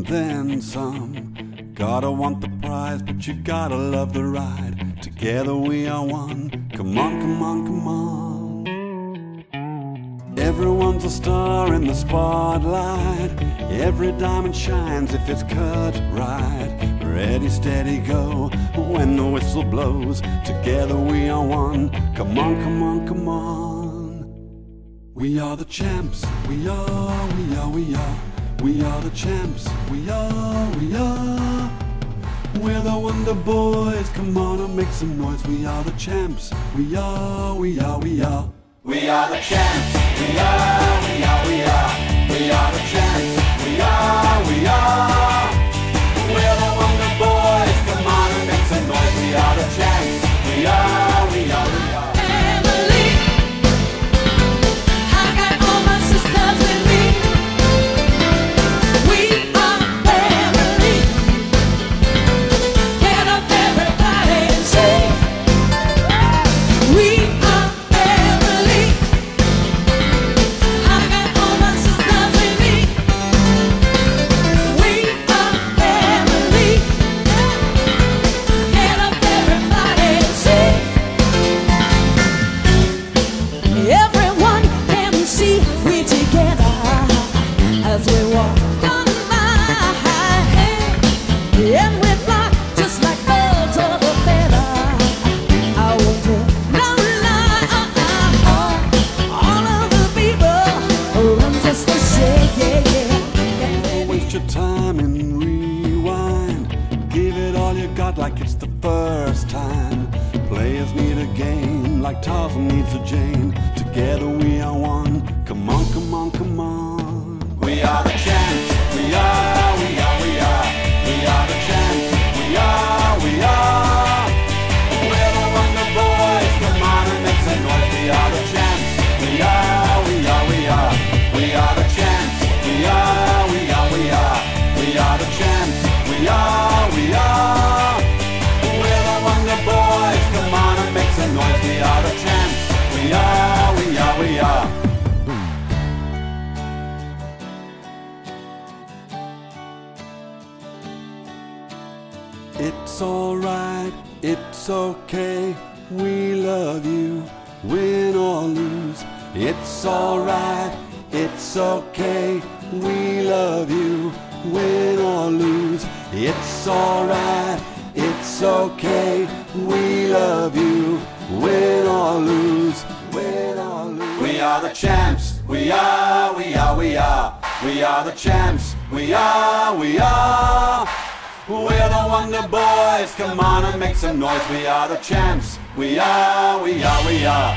then some. Gotta want the prize, but you gotta love the ride. Together we are one. Come on, come on, come on. Everyone's a star in the spotlight. Every diamond shines if it's cut right. Ready, steady, go when the whistle blows. Together we are one. Come on, come on, come on. We are the champs. We are, we are, we are. We are the champs. We are, we are. We're the Wonder Boys. Come on and make some noise. We are the champs. We are, we are, we are. We are the champs. We are, we are, we are. We are the champs. We are, we are. We're the Wonder Boys. Come on and make some noise. We are the champs. We are, we are, we are. Family, I got all my sisters with me. We are family. Get up, everybody, and sing. We are family. I got all my sisters with me. We are family. Get up, everybody, and sing. Everyone can see we together as we walk on by, and we fly just like birds of a feather. I won't tell no lie. All of the people run just to say, yeah, yeah. Don't waste your time and rewind. Give it all you got like it's the first time. Players need a game like Tarzan needs a Jane. Together we are one. Come on, come on, come on. We are the champs. We are, we are, we are. We are the champs. We are, we are. We're the Wonder Boys. Come on and make some noise. We are the champs. We are, we are, we are. We are the champs. We are, we are, we are. We are the champs. We are, we are. We're the Wonder Boys. Come on and make some noise. We are the champs. We are, we are, we are. It's alright, it's okay. We love you, win or lose. It's alright, it's okay. We love you, win or lose. It's alright, it's okay. We love you, win or lose. Win or lose. We are the champs. We are, we are, we are. We are the champs. We are, we are. We're the Wonder Boys. Come on and make some noise. We are the champs. We are, we are, we are.